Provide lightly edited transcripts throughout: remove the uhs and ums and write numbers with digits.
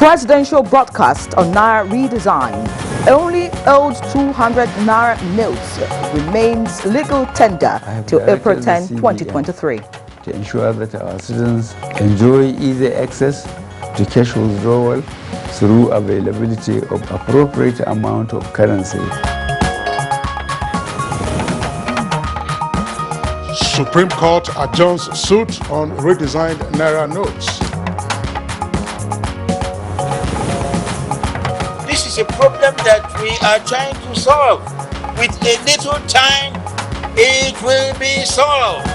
Presidential broadcast on Naira redesign. Only old 200 Naira notes remains legal tender till April 10, 2023. To ensure that our citizens enjoy easy access to cash withdrawal through availability of appropriate amount of currency. Supreme Court adjourns suit on redesigned Naira notes. This is a problem that we are trying to solve. With a little time, it will be solved.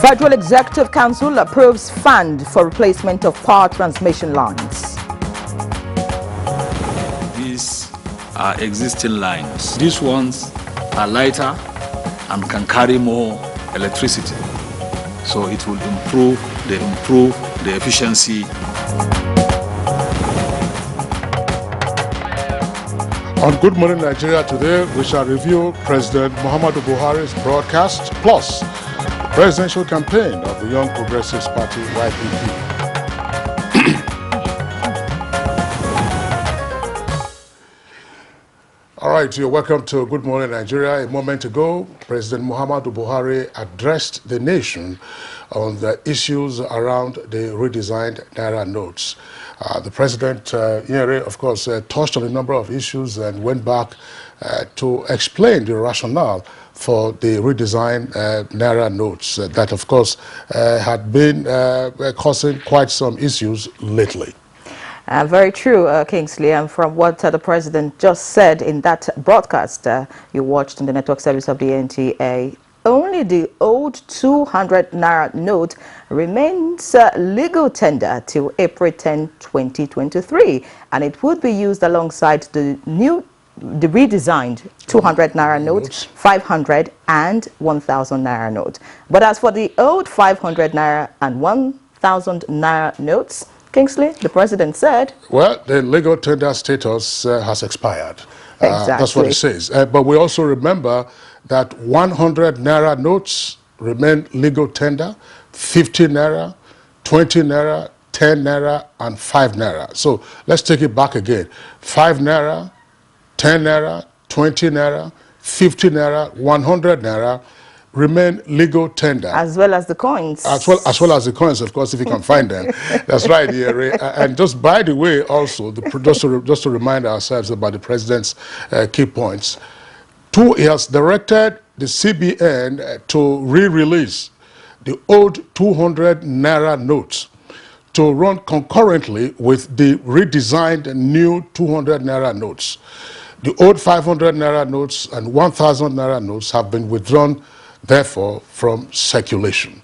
Federal Executive Council approves fund for replacement of power transmission lines. These are existing lines. These ones are lighter and can carry more electricity. So it will improve the efficiency. On Good Morning Nigeria today, we shall review President Muhammadu Buhari's broadcast, plus the presidential campaign of the Young Progressives Party, YPP. All right, you're welcome to Good Morning Nigeria. A moment ago, President Muhammadu Buhari addressed the nation on the issues around the redesigned Naira notes. The president, of course, touched on a number of issues and went back to explain the rationale for the redesigned Naira notes that, of course, had been causing quite some issues lately. Very true, Kingsley, and from what the president just said in that broadcast you watched on the network service of the NTA, only the old 200 Naira note remains legal tender till April 10, 2023, and it would be used alongside the redesigned 200 Naira note, 500 and 1,000 Naira note. But as for the old 500 Naira and 1,000 Naira notes, Kingsley, the president said, well, the legal tender status has expired. Exactly. That's what it says. But we also remember that 100 Naira notes remain legal tender, 50 Naira, 20 Naira, 10 Naira, and 5 Naira. So let's take it back again. 5 Naira, 10 Naira, 20 Naira, 50 Naira, 100 Naira remain legal tender. As well as the coins. As well as the coins, of course, if you can find them. That's right, Yeri. And just by the way, also, just to remind ourselves about the president's key points, he has directed the CBN to re-release the old 200 Naira notes to run concurrently with the redesigned new 200 Naira notes. The old 500 Naira notes and 1,000 Naira notes have been withdrawn, therefore, from circulation.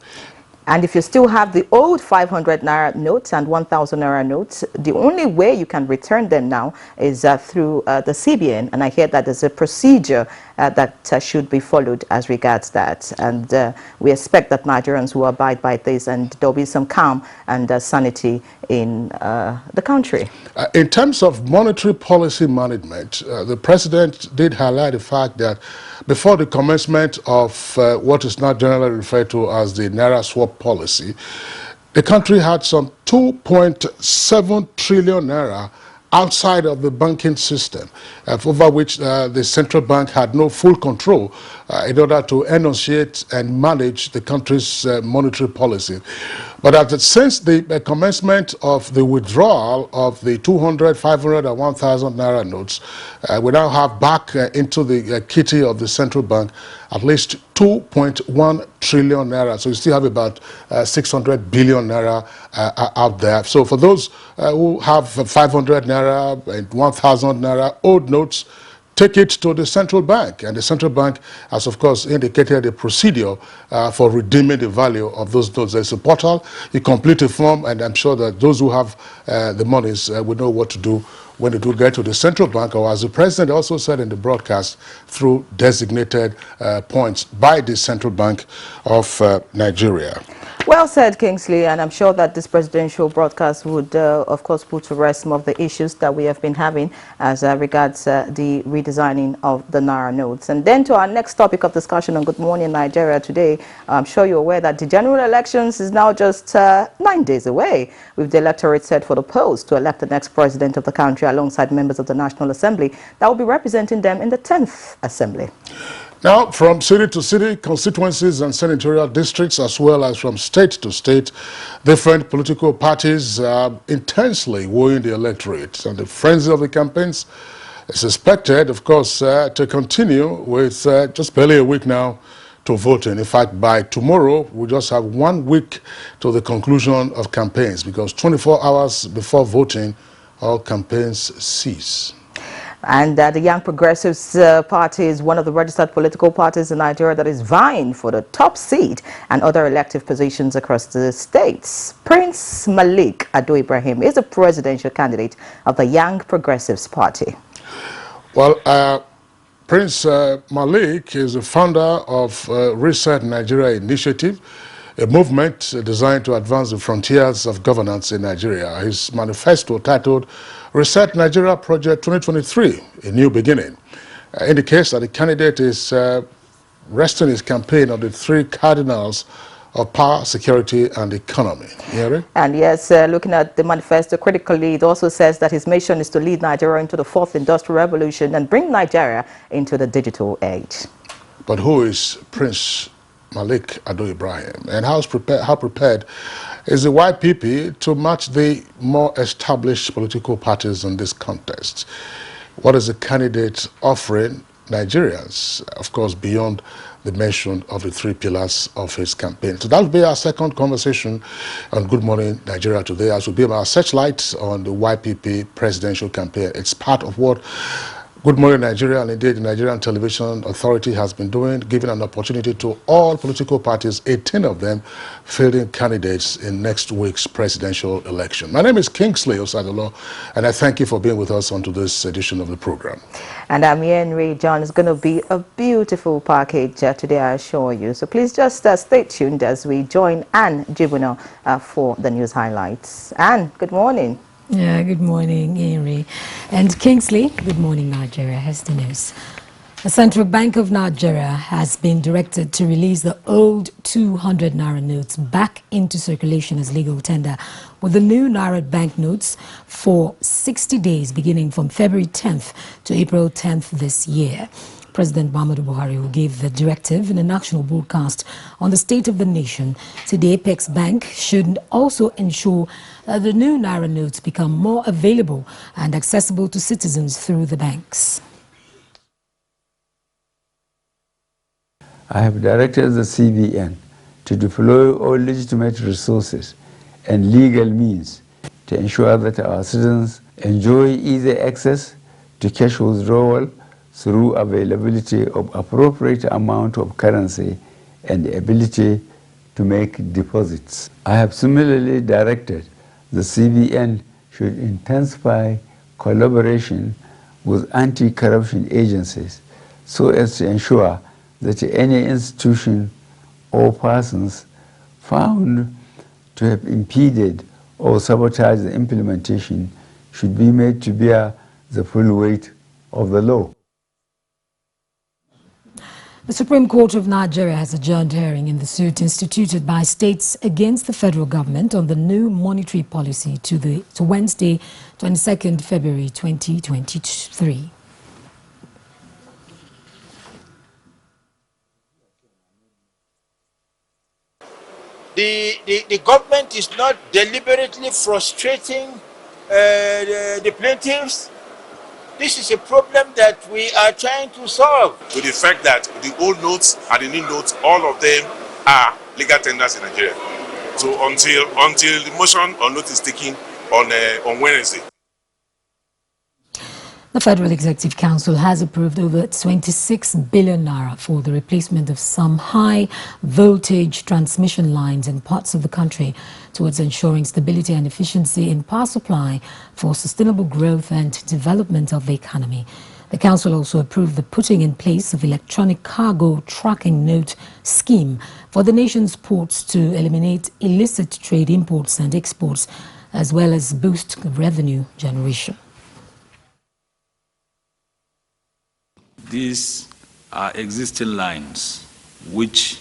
And if you still have the old 500 Naira notes and 1,000 Naira notes, the only way you can return them now is through the CBN. And I hear that there's a procedure that should be followed as regards that. And we expect that Nigerians will abide by this, and there'll be some calm and sanity in the country. In terms of monetary policy management, the president did highlight the fact that before the commencement of what is now generally referred to as the Naira swap policy, the country had some 2.7 trillion Naira outside of the banking system, over which the central bank had no full control in order to enunciate and manage the country's monetary policy. But since the commencement of the withdrawal of the 200, 500, and 1,000 Naira notes, we now have back into the kitty of the central bank at least 2.1 trillion Naira. So you still have about 600 billion Naira out there. So for those who have 500 Naira and 1,000 Naira old notes, take it to the central bank, and the central bank has, of course, indicated a procedure for redeeming the value of those notes. There's a portal, you complete a form, and I'm sure that those who have the monies will know what to do when they do get to the central bank, or as the president also said in the broadcast, through designated points by the Central Bank of Nigeria. Well said, Kingsley, and I'm sure that this presidential broadcast would, of course, put to rest some of the issues that we have been having as regards the redesigning of the Naira notes. And then to our next topic of discussion on Good Morning Nigeria today, I'm sure you're aware that the general elections is now just 9 days away, with the electorate set for the polls to elect the next president of the country alongside members of the National Assembly that will be representing them in the 10th Assembly. Now, from city to city, constituencies and senatorial districts, as well as from state to state, different political parties are intensely wooing the electorate. And the frenzy of the campaigns is expected, of course, to continue with just barely a week now to voting. In fact, by tomorrow, we just have 1 week to the conclusion of campaigns, because 24 hours before voting, all campaigns cease. And the Young Progressives Party is one of the registered political parties in Nigeria that is vying for the top seat and other elective positions across the states. Prince Malik Ado Ibrahim is a presidential candidate of the Young Progressives Party. Well, Prince Malik is the founder of Reset Nigeria Initiative, a movement designed to advance the frontiers of governance in Nigeria. His manifesto, titled Reset Nigeria Project 2023, A New Beginning, indicates that the candidate is resting his campaign on the 3 cardinals of power, security, and economy. Yeri? And yes, looking at the manifesto critically, it also says that his mission is to lead Nigeria into the 4th industrial revolution and bring Nigeria into the digital age. But who is Prince Malik Ado Ibrahim, and how prepared is the YPP to match the more established political parties in this contest? What is the candidate offering Nigerians, of course, beyond the mention of the 3 pillars of his campaign? So that will be our second conversation on Good Morning Nigeria today, as will be our searchlight on the YPP presidential campaign. It's part of what Good Morning Nigeria, and indeed the Nigerian Television Authority, has been doing, giving an opportunity to all political parties, 18 of them, fielding candidates in next week's presidential election. My name is Kingsley Osadolo, and I thank you for being with us on to this edition of the program. And I'm Henry John. It's going to be a beautiful package today, I assure you. So please just stay tuned as we join Anne Jibuno for the news highlights. Anne, good morning. Yeah, good morning, Henry. And Kingsley, good morning, Nigeria. Here's the news. The Central Bank of Nigeria has been directed to release the old 200 Naira notes back into circulation as legal tender, with the new Naira banknotes for 60 days beginning from February 10th to April 10th this year. President Buhari, who gave the directive in a national broadcast on the state of the nation, said the Apex Bank should also ensure that the new Naira notes become more available and accessible to citizens through the banks. I have directed the CBN to deploy all legitimate resources and legal means to ensure that our citizens enjoy easy access to cash withdrawal through availability of appropriate amount of currency and the ability to make deposits. I have similarly directed the CBN should intensify collaboration with anti-corruption agencies so as to ensure that any institution or persons found to have impeded or sabotaged the implementation should be made to bear the full weight of the law. The Supreme Court of Nigeria has adjourned hearing in the suit instituted by states against the federal government on the new monetary policy to Wednesday, 22nd February 2023. The government is not deliberately frustrating the plaintiffs. This is a problem that we are trying to solve. To the fact that the old notes and the new notes, all of them are legal tenders in Nigeria. So until the motion or note is taken on Wednesday. The Federal Executive Council has approved over 26 billion naira for the replacement of some high-voltage transmission lines in parts of the country towards ensuring stability and efficiency in power supply for sustainable growth and development of the economy. The council also approved the putting in place of electronic cargo tracking note scheme for the nation's ports to eliminate illicit trade imports and exports, as well as boost revenue generation. These are existing lines which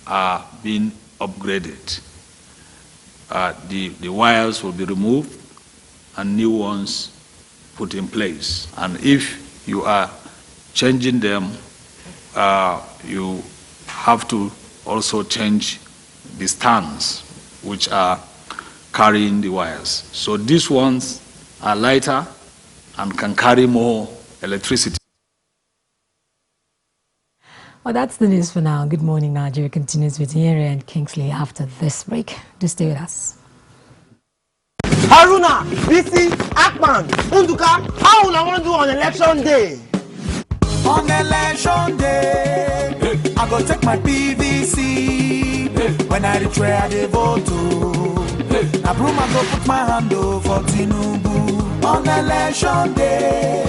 are being upgraded. The wires will be removed and new ones put in place. And if you are changing them, you have to also change the stands which are carrying the wires. So these ones are lighter and can carry more electricity. Well, that's the news for now. Good morning, Nigeria continues with Yeri and Kingsley after this break. Do stay with us. Haruna, Bisi, Akman, Unduka, how will I want to do on election day? On election day, I go take my PVC. When I retire, I vote. I broom, I go put my hand over Tinubu. On election day,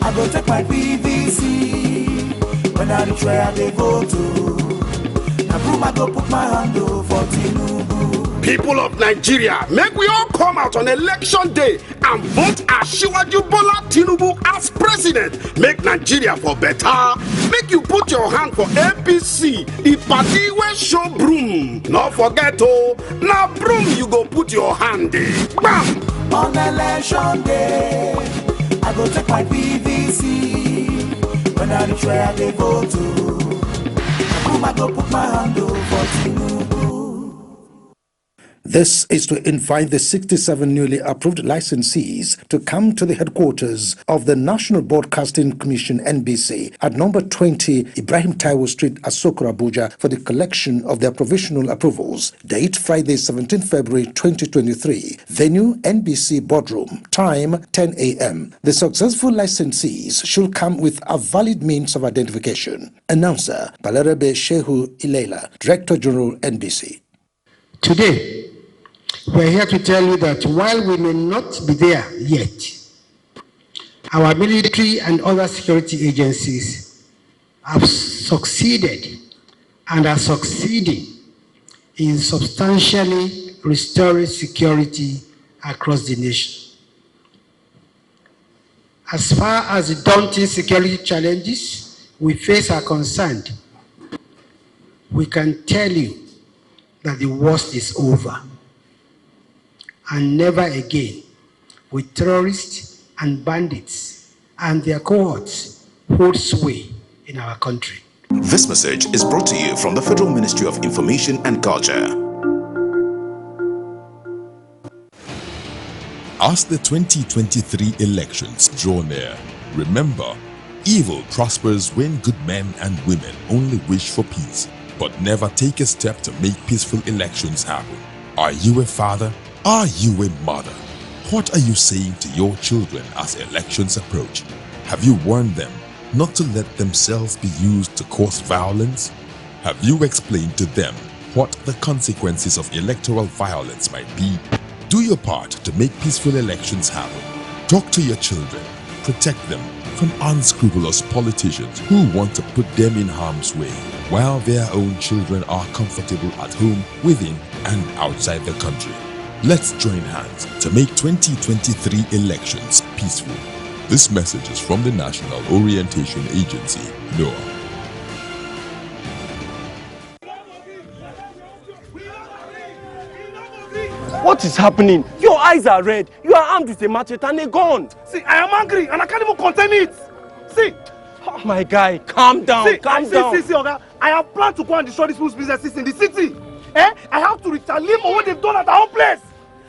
I go take my PVC. When I retire, I vote. I broom, I go put my hand over Tinubu. People of Nigeria, make we all come out on election day and vote Asiwaju Bola Tinubu as president. Make Nigeria for better. Make you put your hand for APC, the party where show broom. Not forget now broom you go put your hand in. Bam! On election day, I go take my PVC. When I retire, I vote. I go put my hand over Tinubu. This is to invite the 67 newly approved licensees to come to the headquarters of the National Broadcasting Commission (NBC) at number 20 Ibrahim Taiwo Street, Asokoro, Abuja, for the collection of their provisional approvals. Date Friday, 17 February 2023. Venue NBC Boardroom. Time 10 a.m. The successful licensees should come with a valid means of identification. Announcer Balarabe Shehu Ilela, Director General NBC. Today, we're here to tell you that while we may not be there yet, our military and other security agencies have succeeded and are succeeding in substantially restoring security across the nation. As far as the daunting security challenges we face are concerned, we can tell you that the worst is over. And never again will terrorists and bandits and their cohorts hold sway in our country. This message is brought to you from the Federal Ministry of Information and Culture. As the 2023 elections draw near, remember, evil prospers when good men and women only wish for peace, but never take a step to make peaceful elections happen. Are you a father? Are you a mother? What are you saying to your children as elections approach? Have you warned them not to let themselves be used to cause violence? Have you explained to them what the consequences of electoral violence might be? Do your part to make peaceful elections happen. Talk to your children. Protect them from unscrupulous politicians who want to put them in harm's way, while their own children are comfortable at home, within and outside the country. Let's join hands to make 2023 elections peaceful. This message is from the National Orientation Agency, NOAA. What is happening? Your eyes are red. You are armed with a machete and a gun. See, I am angry and I can't even contain it. See. Oh my guy, calm down, calm down. See, Oga, I have planned to go and destroy these people's businesses in the city. I have to retaliate for what they've done at our own place.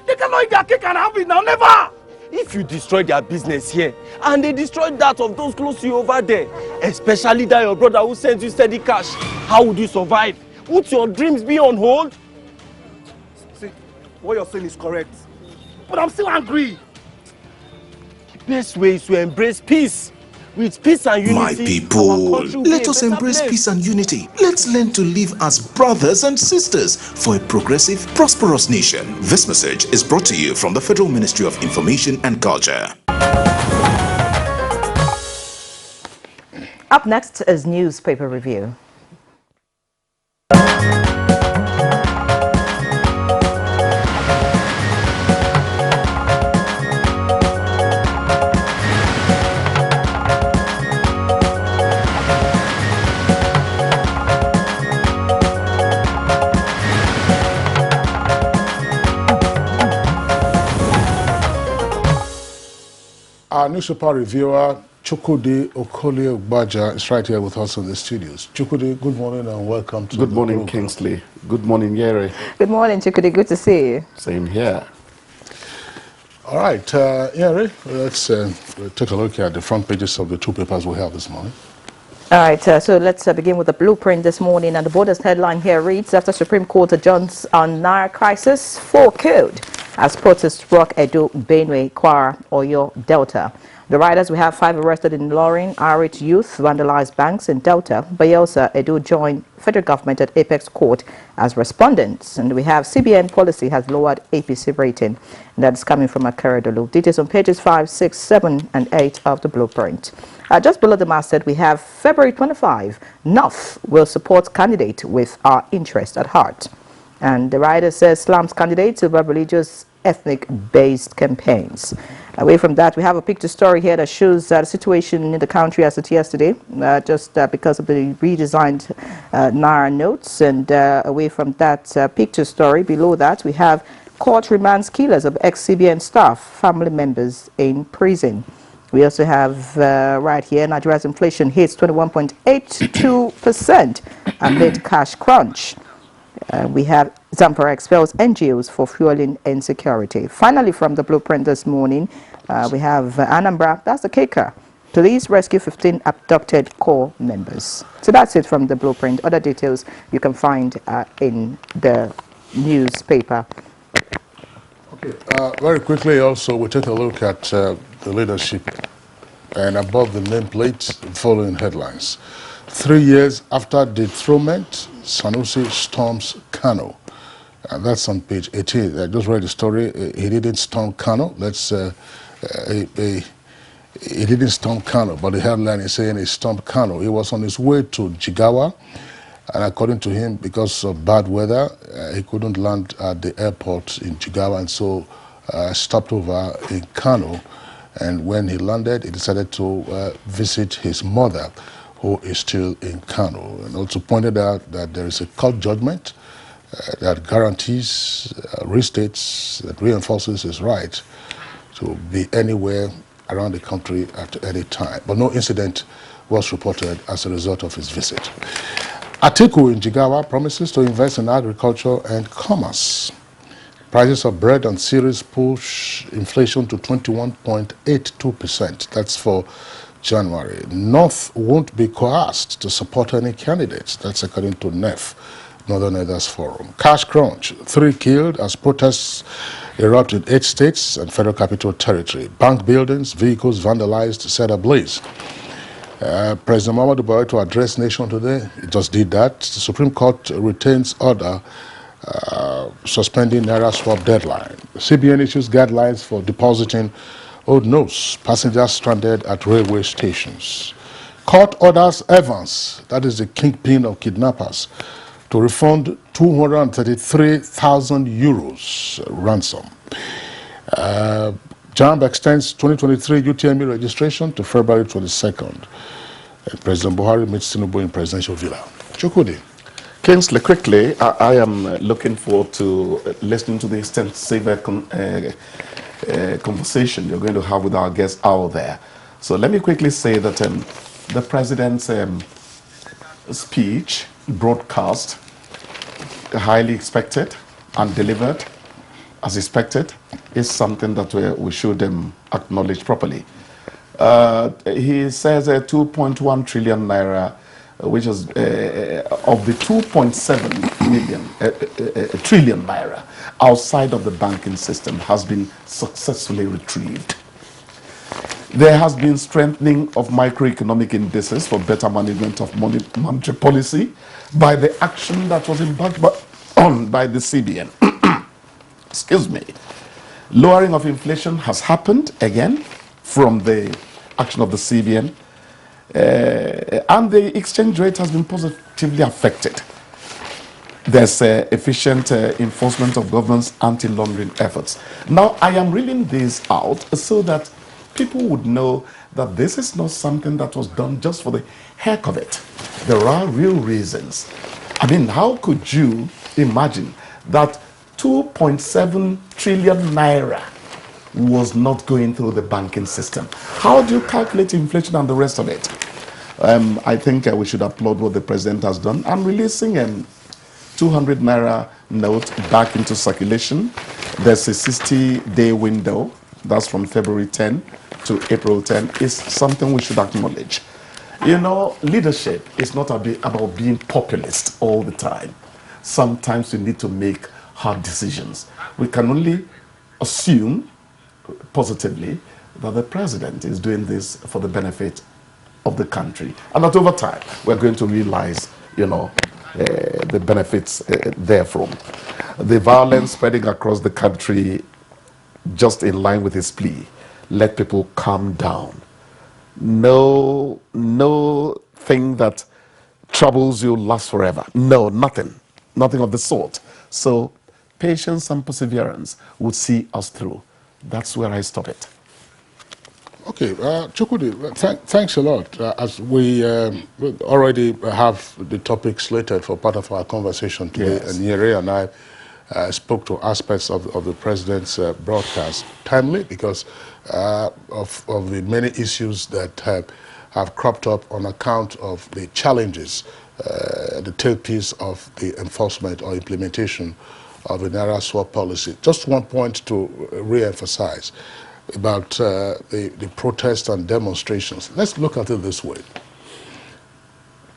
They cannot eat their cake and have it now, never. If you destroy their business here, and they destroy that of those close to you over there, especially that your brother who sends you steady cash, how would you survive? Would your dreams be on hold? See, what you're saying is correct. But I'm still angry. The best way is to embrace peace. With peace and unity, my people, let us embrace peace and unity. Let's learn to live as brothers and sisters for a progressive, prosperous nation. This message is brought to you from the Federal Ministry of Information and Culture. Up next is newspaper review. Our newspaper reviewer, Chukwudi Okolie-Ugbaja, is right here with us in the studios. Chukwudi, good morning and welcome to the program. Good morning, Kingsley. Good morning, Yeri. Good morning, Chukwudi. Good to see you. Same here. All right, Yeri, let's take a look at the front pages of the two papers we have this morning. All right, so let's begin with the blueprint this morning. And the Borders headline here reads, after Supreme Court adjourns on Naira crisis, 4 killed as protests rock Edo, Benue, Kwara, Oyo, Delta. The riders, we have 5 arrested in Lorin, Irish youth vandalized banks in Delta. Bayelsa, Edo joined federal government at Apex Court as respondents. And we have CBN policy has lowered APC rating. And that's coming from Akeredolu. Details on pages 5, 6, 7, and 8 of the blueprint. Just below the masthead, we have February 25. North will support candidate with our interest at heart. And the writer says slams candidates over religious, ethnic-based campaigns. Away from that, we have a picture story here that shows the situation in the country as it yesterday, just because of the redesigned Naira notes. And away from that picture story, below that, we have court remands killers of ex-CBN staff, family members in prison. We also have right here, Nigeria's inflation hits 21.82% amid cash crunch. We have Zamfara expels NGOs for fueling insecurity. Finally, from the blueprint this morning, we have Anambra, that's the kicker. Police rescue 15 abducted core members. So that's it from the blueprint. Other details you can find in the newspaper. Okay, very quickly also, we'll take a look at the leadership and above the nameplate, following headlines. 3 years after dethronement, Sanusi storms Kano. And that's on page 18. I just read the story. He didn't storm Kano. He didn't storm Kano, but the headline is saying he stormed Kano. He was on his way to Jigawa, and according to him, because of bad weather, he couldn't land at the airport in Jigawa, and so stopped over in Kano. And when he landed, he decided to visit his mother, who is still in Kano, and also pointed out that there is a court judgment that guarantees, restates, that reinforces his right to be anywhere around the country at any time. But no incident was reported as a result of his visit. Atiku in Jigawa promises to invest in agriculture and commerce. Prices of bread and cereals push inflation to 21.82%. That's for January. North won't be coerced to support any candidates. That's according to NEF, Northern Elders Forum. Cash crunch, 3 killed as protests erupt in 8 states and Federal Capital Territory. Bank buildings, vehicles vandalized, set ablaze. President Muhammadu Buhari to address nation today, he just did that. The Supreme Court retains order suspending Naira swap deadline. CBN issues guidelines for depositing old notes, passengers stranded at railway stations. Court orders Evans, that is the kingpin of kidnappers, to refund 233,000 euros ransom. JAMB extends 2023 UTME registration to February 22nd. And President Buhari meets Tinubu in presidential villa. Chukwudi. Kingsley, quickly, I am looking forward to listening to the extensive conversation you're going to have with our guests out there. So let me quickly say that the president's speech, broadcast, highly expected and delivered as expected, is something that we should acknowledge properly. He says 2.1 trillion naira, which is of the 2.7 trillion naira outside of the banking system has been successfully retrieved. There has been strengthening of microeconomic indices for better management of monetary policy by the action that was embarked on by the CBN. Excuse me. Lowering of inflation has happened again from the action of the CBN. and the exchange rate has been positively affected. There's efficient enforcement of government's anti-laundering efforts. Now, I am reading this out so that people would know that this is not something that was done just for the heck of it. There are real reasons. I mean, how could you imagine that 2.7 trillion naira was not going through the banking system? How do you calculate inflation and the rest of it? I think we should applaud what the president has done. I'm releasing 200 naira note back into circulation. There's a 60-day window. That's from February 10 to April 10. It's something we should acknowledge. You know, leadership is not about being populist all the time. Sometimes you need to make hard decisions. We can only assume positively that the president is doing this for the benefit of the country, and that over time we're going to realize, you know, the benefits therefrom. The violence spreading across the country, just in line with his plea, let people calm down. No thing that troubles you lasts forever. No, nothing of the sort. So patience and perseverance would see us through. That's where I stop it. Okay, Chukwudi, thanks a lot. As we already have the topic slated for part of our conversation today, Yes. and Nyere and I spoke to aspects of the president's broadcast timely because of the many issues that have cropped up on account of the challenges, the tailpiece of the enforcement or implementation of the Naira swap policy. Just one point to re-emphasize about the protests and demonstrations. Let's look at it this way.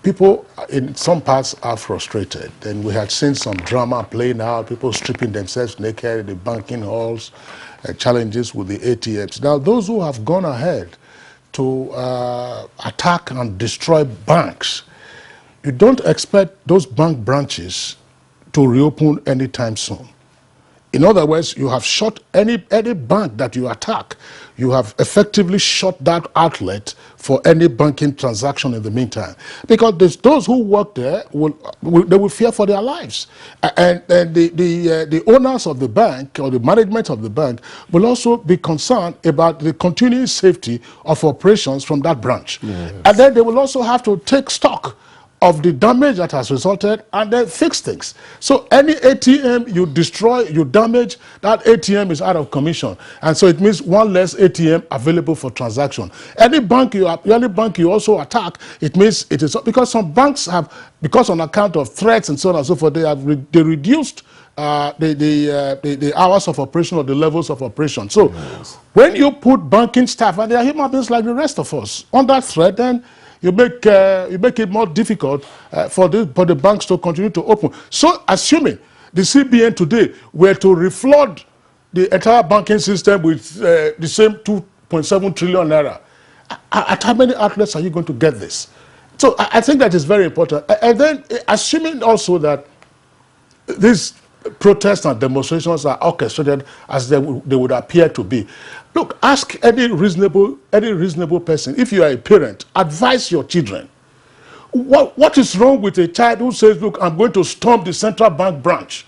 People in some parts are frustrated. Then we had seen some drama playing out, people stripping themselves naked in the banking halls, challenges with the ATMs. Now, those who have gone ahead to attack and destroy banks, you don't expect those bank branches to reopen anytime soon. In other words, you have shut any bank that you attack, you have effectively shut that outlet for any banking transaction in the meantime. Because those who work there, they will fear for their lives. And the owners of the bank or the management of the bank will also be concerned about the continuing safety of operations from that branch. Yes. And then they will also have to take stock of the damage that has resulted and then fix things. So any ATM you destroy, you damage, that ATM is out of commission. And so it means one less ATM available for transaction. Any bank you also attack, it means it is, because some banks have, because on account of threats and so on and so forth, they reduced the hours of operation or the levels of operation. So yes, when you put banking staff, and they are human beings like the rest of us, on that threat, then you make it more difficult for the banks to continue to open. So assuming the CBN today were to reflood the entire banking system with the same 2.7 trillion naira, at how many outlets are you going to get this? So I think that is very important. And then assuming also that these protests and demonstrations are orchestrated as they would appear to be. Look, ask any reasonable person, if you are a parent, advise your children. What is wrong with a child who says, look, I'm going to storm the central bank branch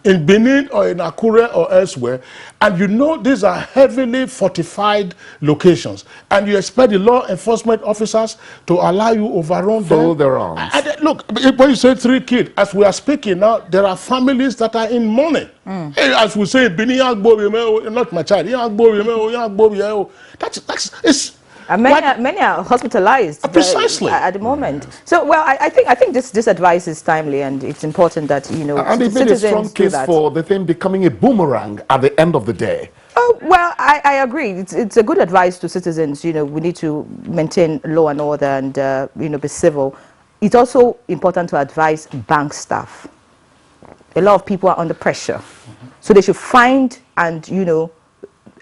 in Benin or in Akure or elsewhere, and you know these are heavily fortified locations, and you expect the law enforcement officers to allow you overrun them? Follow their arms. Look, when you say 3 kids, as we are speaking now, there are families that are in mourning. Hey, as we say, Benin, not my child, it's. And many are hospitalized precisely at the moment. So, well, I think this advice is timely, and it's important that, you know, and it made a strong case for the thing becoming a boomerang at the end of the day. Oh, well, I agree. It's a good advice to citizens. You know, we need to maintain law and order and, you know, be civil. It's also important to advise bank staff. A lot of people are under pressure. So they should find and, you know,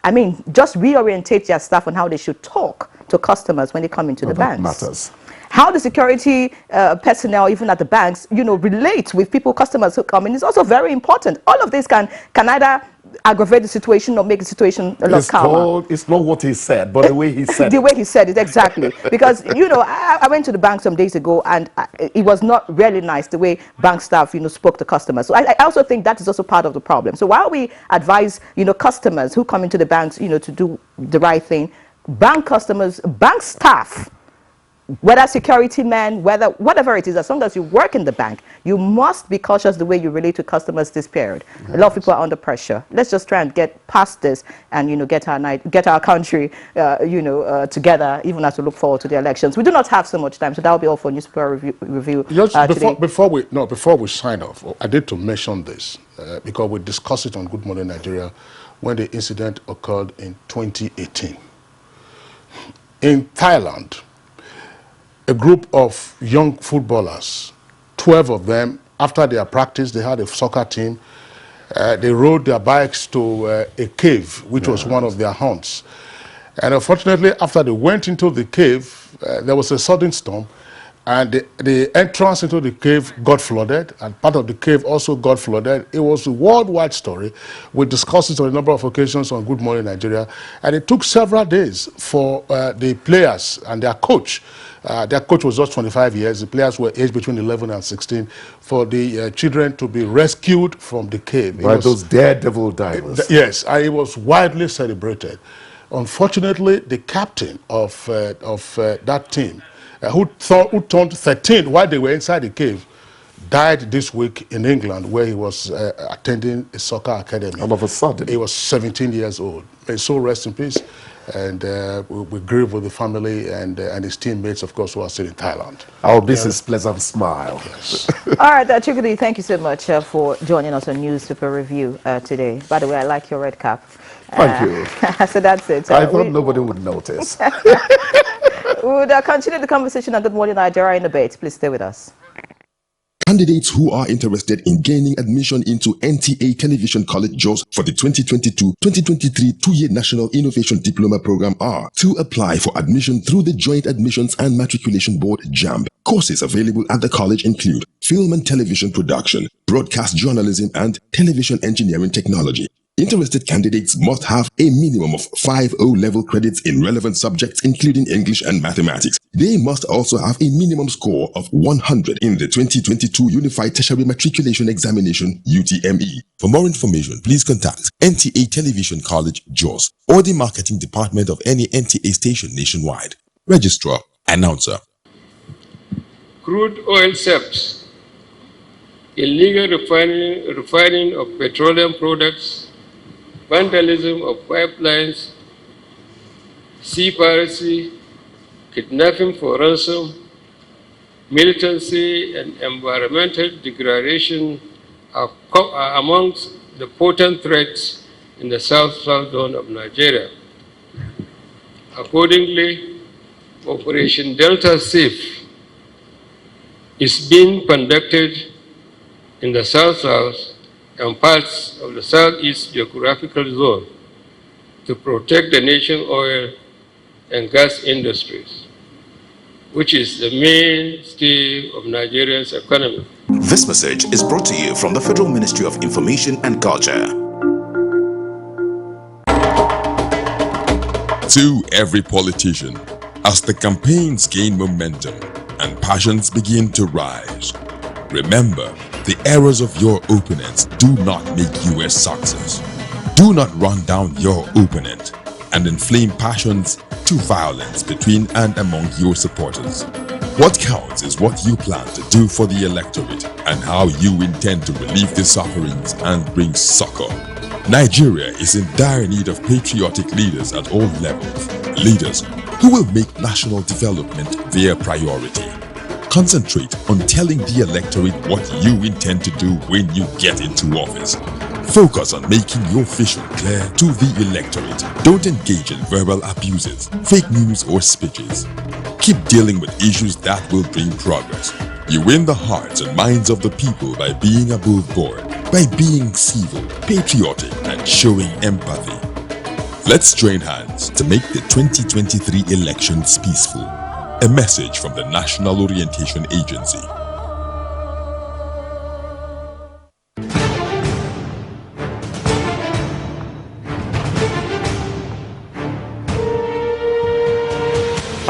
I mean, just reorientate their staff on how they should talk to customers when they come into the banks. Matters. How the security personnel, even at the banks, you know, relate with customers who come in is also very important. All of this can either aggravate the situation or make the situation a lot calmer. It's not what he said, but the way he said The it. way he said it, exactly. Because, I went to the bank some days ago, and it was not really nice the way bank staff, spoke to customers. So I also think that is also part of the problem. So while we advise, customers who come into the banks, to do the right thing, bank staff, whether security men, whatever it is, as long as you work in the bank, you must be cautious the way you relate to customers this period. Yes. A lot of people are under pressure. Let's just try and get past this and, get our country, together, even as we look forward to the elections. We do not have so much time, so that will be all for newspaper review today. Before we sign off, I did to mention this because we discussed it on Good Morning Nigeria when the incident occurred in 2018. In Thailand, a group of young footballers, 12 of them, after their practice, they had a soccer team. They rode their bikes to a cave, which was one of their haunts. And unfortunately, after they went into the cave, there was a sudden storm, and the entrance into the cave got flooded, and part of the cave also got flooded. It was a worldwide story. We discussed it on a number of occasions on Good Morning Nigeria, and it took several days for the players and their coach. Their coach was just 25 years. The players were aged between 11 and 16. For the children to be rescued from the cave. By those daredevil divers. Yes, and it was widely celebrated. Unfortunately, the captain of that team, who turned 13 while they were inside the cave, died this week in England, where he was attending a soccer academy. All of a sudden. He was 17 years old. May his soul rest in peace. And we grieve with the family and his teammates, of course, who are still in Thailand. I'll miss his pleasant smile. Yes. All right, Chukudi, thank you so much for joining us on Newspaper Review today. By the way, I like your red cap. Thank you. So that's it. I thought nobody would notice. We'll continue the conversation on Good Morning Nigeria in a bit. Please stay with us. Candidates who are interested in gaining admission into NTA Television College JOS for the 2022-2023 two-year National Innovation Diploma Program are to apply for admission through the Joint Admissions and Matriculation Board JAMB. Courses available at the college include Film and Television Production, Broadcast Journalism, and Television Engineering Technology. Interested candidates must have a minimum of 5 O-level credits in relevant subjects including English and mathematics. They must also have a minimum score of 100 in the 2022 Unified Tertiary Matriculation Examination UTME. For more information, please contact NTA Television College JOS or the Marketing Department of any NTA station nationwide. Registrar, Announcer. Crude oil thefts, illegal refining of petroleum products, vandalism of pipelines, sea piracy, kidnapping for ransom, militancy, and environmental degradation are amongst the potent threats in the south-south zone of Nigeria. Accordingly, Operation Delta Safe is being conducted in the south-south and parts of the southeast geographical zone to protect the nation's oil and gas industries, which is the mainstay of Nigeria's economy. This message is brought to you from the Federal Ministry of Information and Culture. To every politician, as the campaigns gain momentum and passions begin to rise, remember, the errors of your opponents do not make you a success. Do not run down your opponent and inflame passions to violence between and among your supporters. What counts is what you plan to do for the electorate and how you intend to relieve the sufferings and bring succor. Nigeria is in dire need of patriotic leaders at all levels. Leaders who will make national development their priority. Concentrate on telling the electorate what you intend to do when you get into office. Focus on making your vision clear to the electorate. Don't engage in verbal abuses, fake news, or speeches. Keep dealing with issues that will bring progress. You win the hearts and minds of the people by being above board, by being civil, patriotic, and showing empathy. Let's join hands to make the 2023 elections peaceful. A message from the National Orientation Agency.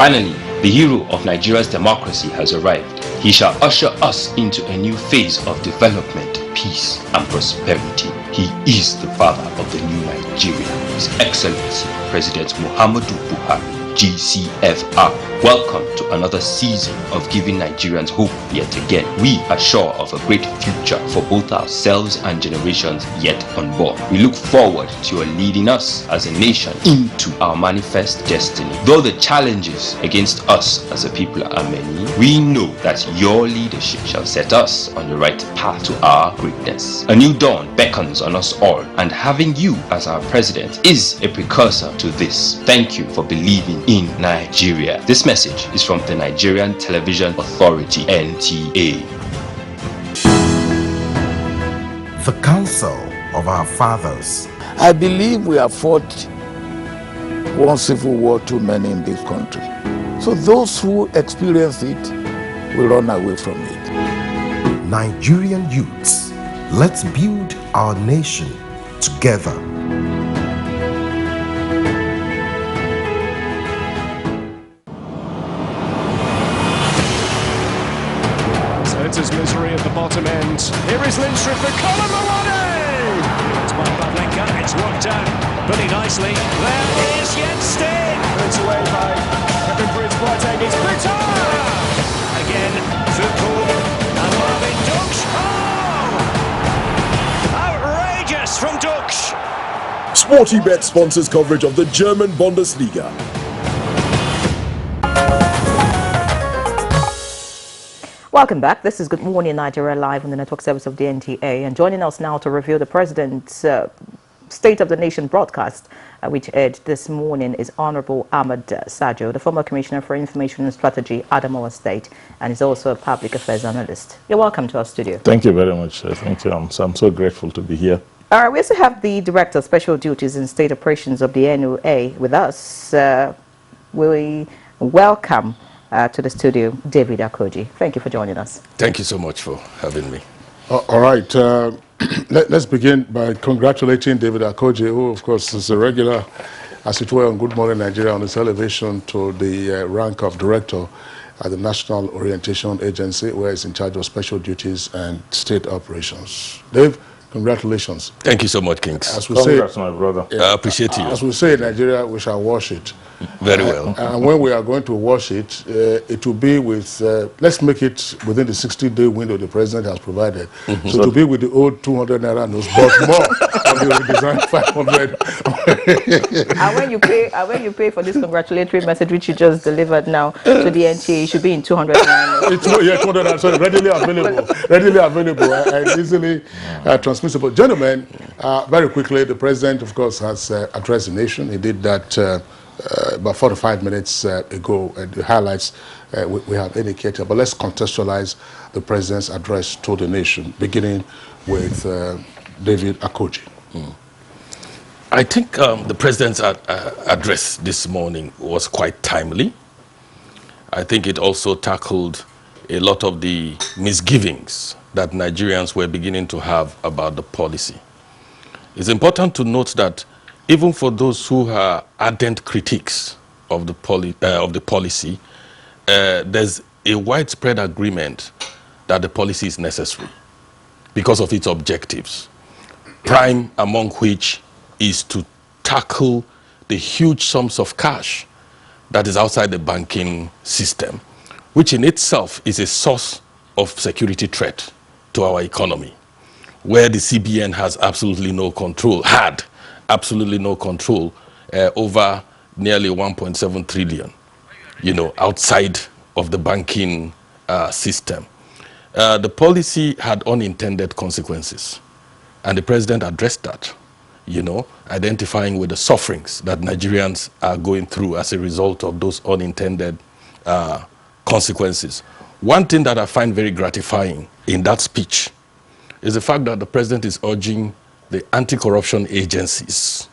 Finally, the hero of Nigeria's democracy has arrived. He shall usher us into a new phase of development, peace, and prosperity. He is the father of the new Nigeria, His Excellency President Muhammadu Buhari, GCFR. Welcome to another season of giving Nigerians hope yet again. We are sure of a great future for both ourselves and generations yet unborn. We look forward to your leading us as a nation into our manifest destiny. Though the challenges against us as a people are many, we know that your leadership shall set us on the right path to our greatness. A new dawn beckons on us all, and having you as our president is a precursor to this. Thank you for believing in Nigeria. This message is from the Nigerian Television Authority, NTA. The Council of Our Fathers. I believe we have fought one civil war too many in this country. So those who experience it will run away from it. Nigerian youths, let's build our nation together. Centre's misery at the bottom end. Here is Lindstrom for Colomawani! It's by Pavlenka, it's worked out pretty nicely. There is Jensen! It's away by Kevin Prince Boateng, it's Bitter! Again, Foucault and Marvin Duksch. Oh! Outrageous from Duksch! Sportybet sponsors coverage of the German Bundesliga. Welcome back. This is Good Morning Nigeria live on the network service of the NTA. And joining us now to review the President's State of the Nation broadcast, which aired this morning, is Honorable Ahmed Sajo, the former Commissioner for Information and Strategy, Adamawa State, and is also a public affairs analyst. You're welcome to our studio. Thank you very much. Thank you. I'm so grateful to be here. We also have the Director of Special Duties and State Operations of the NOA with us. We welcome to the studio, David Akoji. Thank you for joining us. Thank you so much for having me. All right. Let's begin by congratulating David Akoji, who, of course, is a regular, as it were, on Good Morning Nigeria on his elevation to the rank of Director at the National Orientation Agency, where he's in charge of special duties and state operations. Dave, congratulations. Thank you so much, Kings. As we Congrats, say, my brother. I appreciate you. As we say in Nigeria, we shall wash it. Very well. And when we are going to wash it, it will be with, let's make it within the 60-day window the president has provided. Mm-hmm. So it will be with the old 200 naira notes, but more of the redesigned 500. And when you pay for this congratulatory message, which you just delivered now to the NTA, it should be in 200 naira. Yeah, 200, sorry, readily available and easily transmissible. Gentlemen, very quickly, the president, of course, has addressed the nation. He did that about 45 minutes ago, and the highlights we have indicated. But let's contextualize the president's address to the nation, beginning with David Akoji. I think the president's address this morning was quite timely. I think it also tackled a lot of the misgivings that Nigerians were beginning to have about the policy. It's important to note that even for those who are ardent critics of the policy, there's a widespread agreement that the policy is necessary because of its objectives, prime among which is to tackle the huge sums of cash that is outside the banking system, which in itself is a source of security threat to our economy, where the CBN has absolutely no control, absolutely no control over nearly 1.7 trillion, outside of the banking system. The policy had unintended consequences, and the president addressed that, identifying with the sufferings that Nigerians are going through as a result of those unintended consequences. One thing that I find very gratifying in that speech is the fact that the president is urging the anti-corruption agencies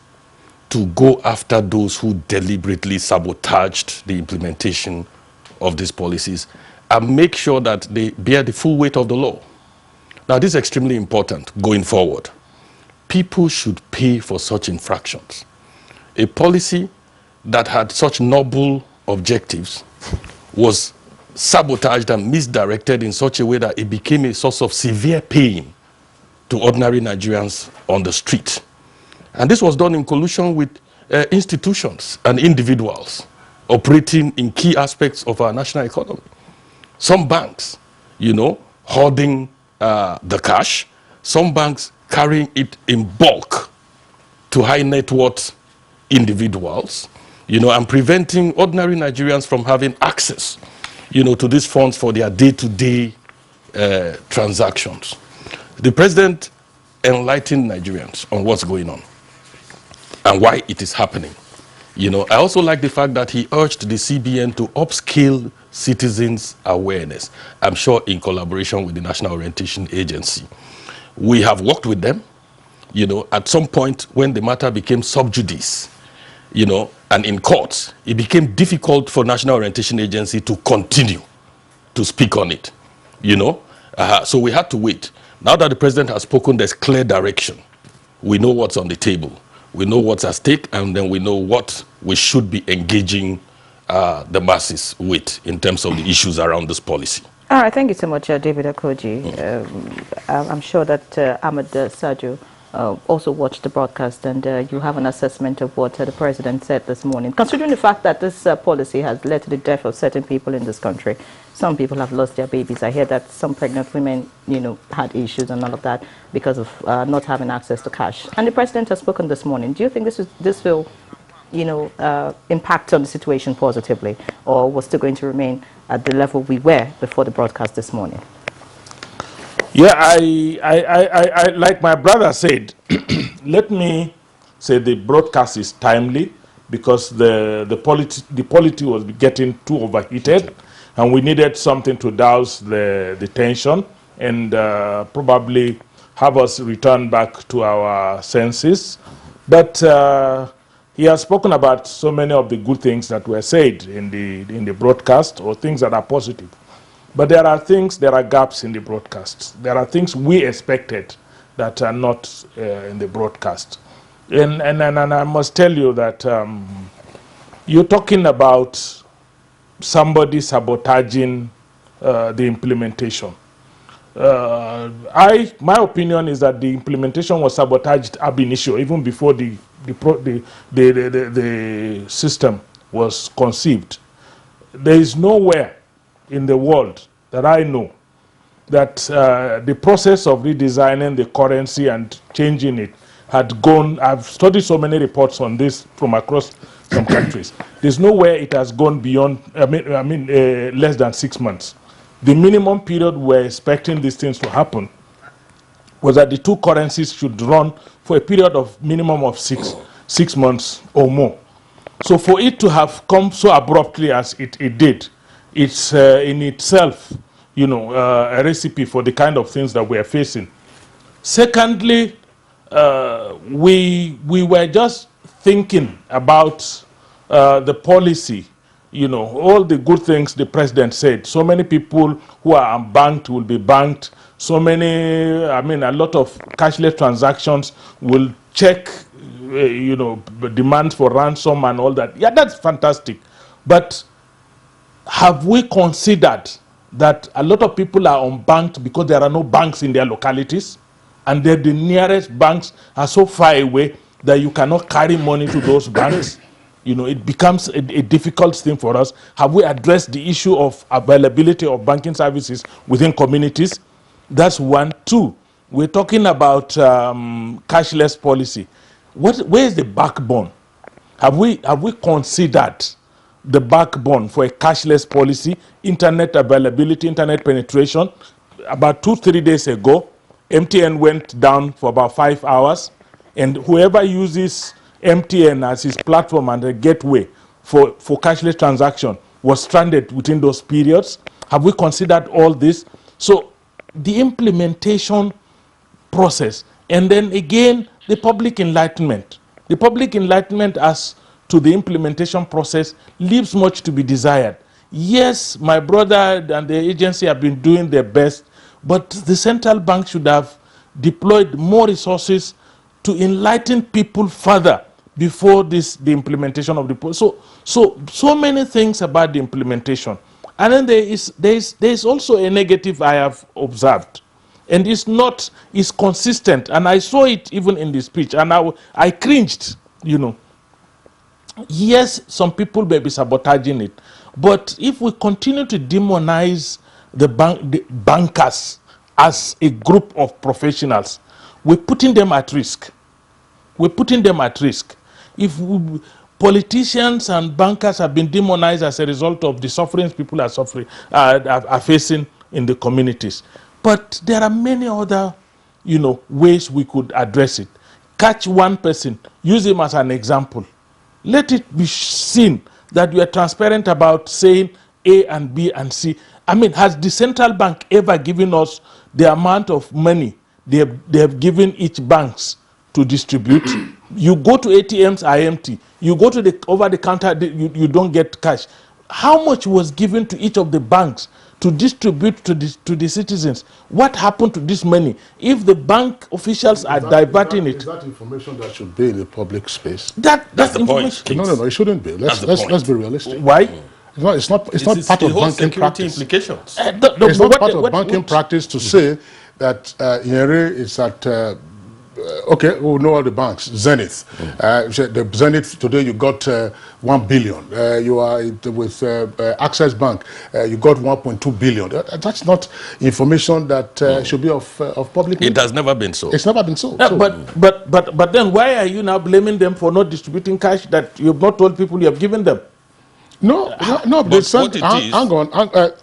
to go after those who deliberately sabotaged the implementation of these policies and make sure that they bear the full weight of the law. Now, this is extremely important going forward. People should pay for such infractions. A policy that had such noble objectives was sabotaged and misdirected in such a way that it became a source of severe pain to ordinary Nigerians on the street. And this was done in collusion with institutions and individuals operating in key aspects of our national economy. Some banks, hoarding the cash, some banks carrying it in bulk to high net worth individuals, and preventing ordinary Nigerians from having access, to these funds for their day-to-day transactions. The president enlightened Nigerians on what's going on and why it is happening. I also like the fact that he urged the CBN to upscale citizens' awareness, I'm sure in collaboration with the National Orientation Agency. We have worked with them, at some point when the matter became sub judice, and in courts, it became difficult for National Orientation Agency to continue to speak on it, So we had to wait. Now that the president has spoken, there's clear direction. We know what's on the table. We know what's at stake, and then we know what we should be engaging the masses with in terms of the issues around this policy. All right, thank you so much, David Okoji. I'm sure that Ahmed Sajo also watched the broadcast, and you have an assessment of what the president said this morning. Considering the fact that this policy has led to the death of certain people in this country, some people have lost their babies. I hear that some pregnant women, had issues and all of that because of not having access to cash. And the president has spoken this morning. Do you think this will, impact on the situation positively, or was still going to remain at the level we were before the broadcast this morning? Yeah, I like my brother said, let me say the broadcast is timely because the polity was getting too overheated, and we needed something to douse the tension and probably have us return back to our senses. But he has spoken about so many of the good things that were said in the broadcast, or things that are positive. But there are gaps in the broadcast. There are things we expected that are not in the broadcast. And I must tell you that you're talking about somebody sabotaging the implementation. My opinion is that the implementation was sabotaged ab initio, even before the system was conceived. There is nowhere in the world that I know that the process of redesigning the currency and changing it had gone. I've studied so many reports on this from across some countries. There's nowhere it has gone beyond, less than 6 months. The minimum period we're expecting these things to happen was that the two currencies should run for a period of minimum of six months or more. So for it to have come so abruptly as it did, it's in itself, a recipe for the kind of things that we are facing. Secondly, we were just thinking about the policy, all the good things the president said. So many people who are unbanked will be banked. So many, a lot of cashless transactions will check, demands for ransom and all that. Yeah, that's fantastic. But have we considered that a lot of people are unbanked because there are no banks in their localities, and the nearest banks are so far away that you cannot carry money to those banks? It becomes a difficult thing for us. Have we addressed the issue of availability of banking services within communities? That's one. Two, we're talking about cashless policy. Where is the backbone? Have we considered the backbone for a cashless policy? Internet availability, internet penetration. About 2-3 days ago, MTN went down for about 5 hours, and whoever uses MTN as his platform and a gateway for cashless transaction was stranded within those periods. Have we considered all this? So the implementation process, and then again the public enlightenment. The public enlightenment as to the implementation process leaves much to be desired. Yes, my brother and the agency have been doing their best, but the central bank should have deployed more resources to enlighten people further before the implementation of the policy. So many things about the implementation. And then there is also a negative I have observed. And it's consistent. And I saw it even in the speech. And I cringed, you know. Yes, some people may be sabotaging it. But if we continue to demonize the bankers as a group of professionals, we're putting them at risk. We're putting them at risk. If politicians and bankers have been demonized as a result of the sufferings people are suffering, are facing in the communities. But there are many other, you know, ways we could address it. Catch one person, use him as an example. Let it be seen that you are transparent about saying A and B and C. I mean, has the central bank ever given us the amount of money they have given each banks to distribute? You go to ATMs are empty. You go to the over-the-counter, you don't get cash. How much was given to each of the banks to distribute to the citizens? What happened to this money? If the bank officials are diverting it, is that information that should be in the public space? That's the point. No, it shouldn't be. Let's be realistic. Why? It's not part of banking practice. Implications. It's not part of banking practice to say that Nyeri is at. Okay, we know all the banks. Zenith, the Zenith today you got 1 billion. You are with Access Bank, you got 1.2 billion. That's not information that should be of public. It has never been so. It's never been so. But then why are you now blaming them for not distributing cash that you have not told people you have given them? No. Hang on,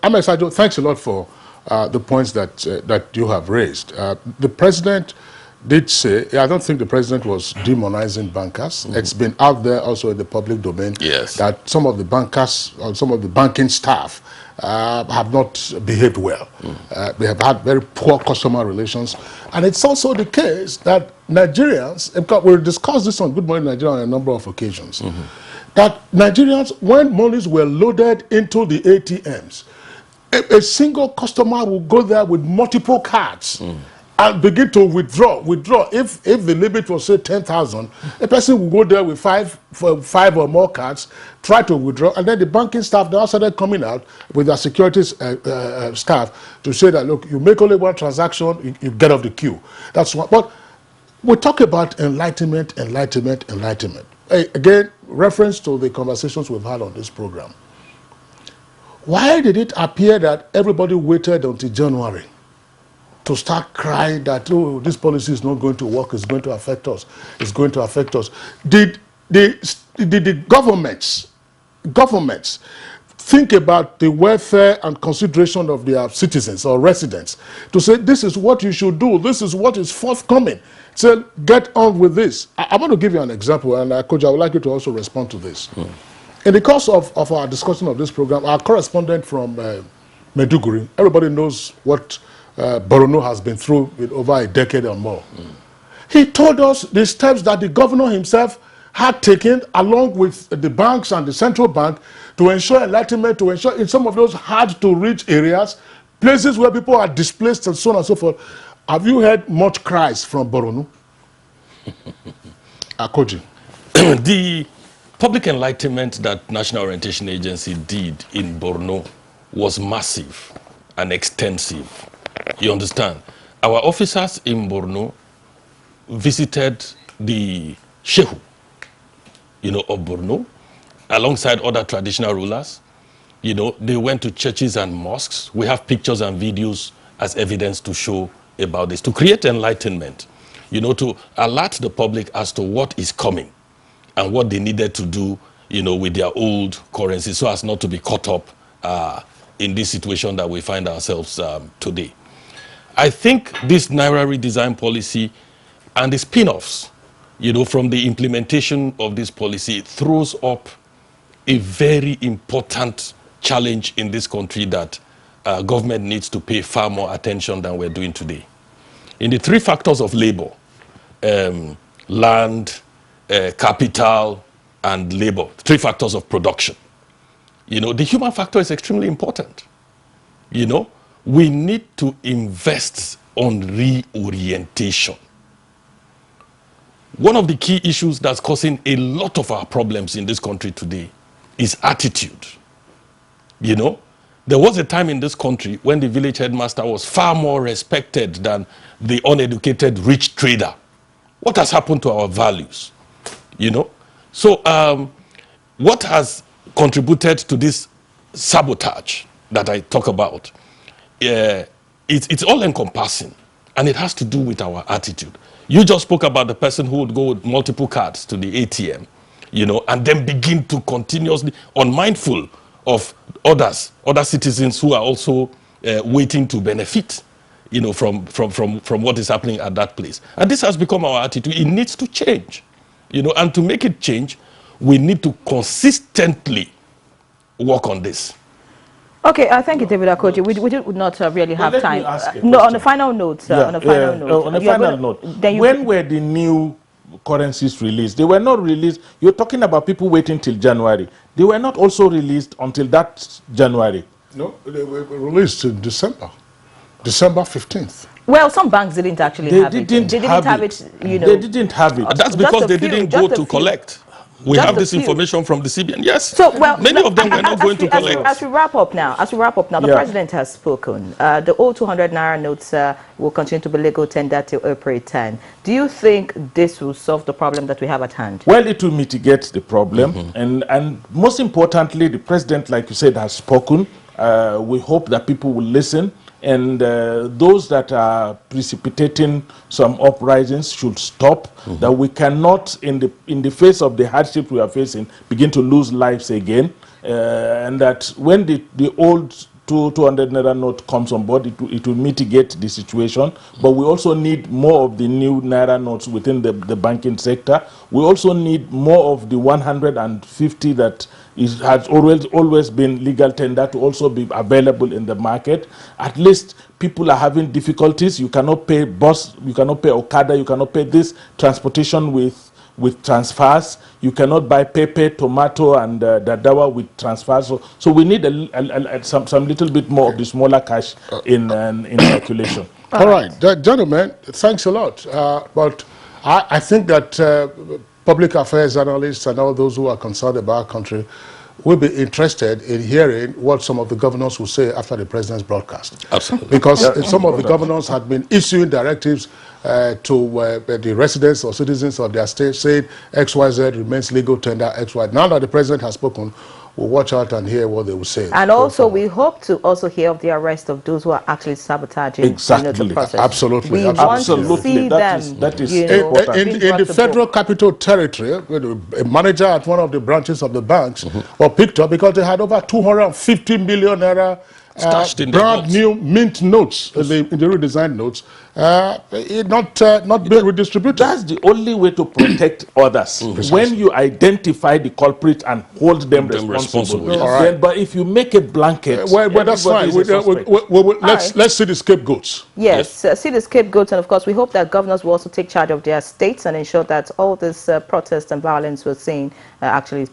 Ahmed Sajo, thanks a lot for the points that you have raised. The president did say, I don't think the president was demonizing bankers. It's been out there also in the public domain that some of the bankers or some of the banking staff have not behaved well. They have had very poor customer relations. And it's also the case that Nigerians, we've discussed this on Good Morning Nigeria on a number of occasions, that Nigerians, when monies were loaded into the ATMs, a single customer will go there with multiple cards and begin to withdraw. If the limit was say 10,000, a person will go there with five or more cards, try to withdraw, and then the banking staff now started coming out with their securities staff to say that, look, you make only one transaction, you get off the queue. That's what. But we talk about enlightenment. Again, reference to the conversations we've had on this program. Why did it appear that everybody waited until January to start crying that, oh, this policy is not going to work, it's going to affect us, it's going to affect us? Did the governments think about the welfare and consideration of their citizens or residents to say, this is what you should do, this is what is forthcoming, so get on with this? I want to give you an example, and Coach, I would like you to also respond to this. In the course of our discussion of this program, our correspondent from Maiduguri, everybody knows what Borno has been through with over a decade or more. He told us the steps that the governor himself had taken along with the banks and the central bank to ensure enlightenment, to ensure in some of those hard-to-reach areas, places where people are displaced and so on and so forth. Have you heard much cries from Borno? Akoji. The public enlightenment that National Orientation Agency did in Borno was massive and extensive. You understand? Our officers in Borno visited the Shehu, of Borno, alongside other traditional rulers. They went to churches and mosques. We have pictures and videos as evidence to show about this, to create enlightenment, to alert the public as to what is coming and what they needed to do, with their old currency so as not to be caught up in this situation that we find ourselves today. I think this Naira redesign policy and the spin-offs, from the implementation of this policy throws up a very important challenge in this country that government needs to pay far more attention than we're doing today. In the three factors of labor, land, capital, and labor, three factors of production, the human factor is extremely important. We need to invest on reorientation. One of the key issues that's causing a lot of our problems in this country today is attitude. You know, there was a time in this country when the village headmaster was far more respected than the uneducated rich trader. What has happened to our values? You know, so what has contributed to this sabotage that I talk about? It's all encompassing, and it has to do with our attitude. You just spoke about the person who would go with multiple cards to the ATM, you know, and then begin to continuously, unmindful of other citizens who are also waiting to benefit, you know, from what is happening at that place. And this has become our attitude. It needs to change, you know, and to make it change, we need to consistently work on this. Okay, thank you, David Akoji. We would not really have time. No, on the final note, on the final note, when were the new currencies released? They were not released. You're talking about people waiting till January. They were not also released until that January. No, they were released in December 15th. Well, some banks didn't actually have it. They didn't have it, you know. They didn't have it. That's because they didn't go to collect. We have this information from the CBN. Yes. So, well, many of them were not going to collect. As we wrap up now, the president has spoken. The old 200 naira notes will continue to be legal tender till April 10. Do you think this will solve the problem that we have at hand? Well, it will mitigate the problem, and most importantly, the president, like you said, has spoken. We hope that people will listen. And those that are precipitating some uprisings should stop. That we cannot, in the face of the hardship we are facing, begin to lose lives again. And that when the old 200 naira note comes on board, it will mitigate the situation. But we also need more of the new naira notes within the banking sector. We also need more of the 150 that has always been legal tender to also be available in the market. At least people are having difficulties. You cannot pay bus, you cannot pay Okada, you cannot pay this transportation with transfers. You cannot buy pepper, tomato, and dadawa with transfers. So we need some little bit more of the smaller cash in circulation. All right, gentlemen, thanks a lot. But I think that public affairs analysts and all those who are concerned about our country will be interested in hearing what some of the governors will say after the president's broadcast. Absolutely. Because some of the governors had been issuing directives to the residents or citizens of their state saying XYZ remains legal tender, XY. Now that the president has spoken, we'll watch out and hear what they will say. And also, we hope to also hear of the arrest of those who are actually sabotaging the process. Absolutely. We want to see them. That is in the Federal Capital Territory, a manager at one of the branches of the banks was picked up because they had over 250 million naira brand new mint notes, in the redesigned notes, not being redistributed. That's the only way to protect others. When you identify the culprit and hold them responsible. Then, but if you make a blanket, well, that's fine. Let's see the scapegoats. Yes, see the scapegoats, and of course, we hope that governors will also take charge of their states and ensure that all this protest and violence we're seeing actually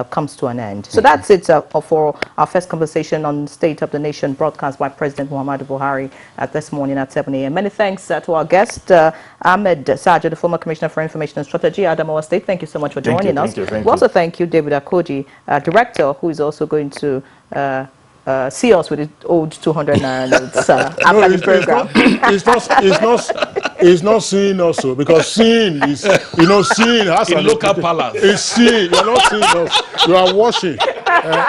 comes to an end. So that's it for our first conversation on State of the Nation, broadcast by President Muhammadu Buhari this morning at 7 a.m. Many thanks to our guest, Ahmed Sajo, the former Commissioner for Information and Strategy, Adamawa State. Thank you so much for joining us. We also thank you, David Akoji, Director, who is also going to see us with the old 200 naira notes after the program. It's not seeing also, because seeing is, seeing has in local palace. It's seeing. You're not seeing us. You are washing.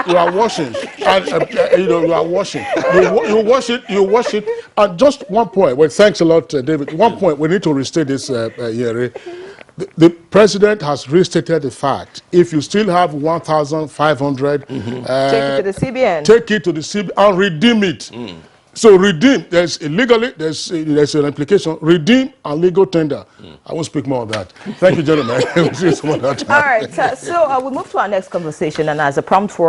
You are washing, and you are washing. You wash it. And just one point. Well, thanks a lot, David. One point we need to restate this here. The president has restated the fact: if you still have 1,500, take it to the CBN. Take it to the CBN and redeem it. So redeem. There's illegally. There's an implication. Redeem and legal tender. I won't speak more on that. Thank you, gentlemen. We'll see you some other time. All right. So we move to our next conversation, and as a prompt for